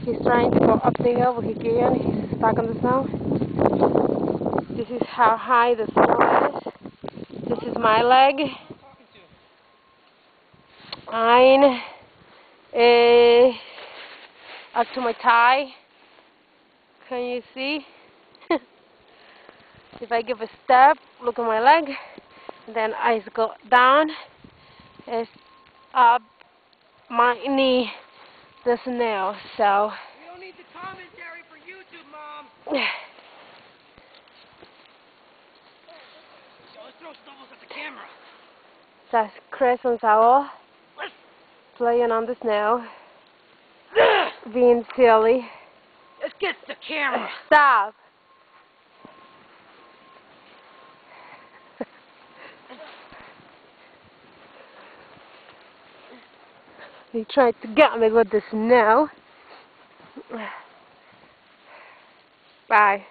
He's trying to go up the hill, but he can't. He's stuck on the snow. This is how high the snow is. This is my leg. Mine is up to my thigh. Can you see? If I give a step, look at my leg, then I go down, it's up my knee, the snow. So we don't need the commentary for YouTube, Mom. Let's throw snowballs at the camera. That's Chris and Saul playing on the snow, being silly. Let's get the camera. Stop. He tried to get me with the snow. Bye.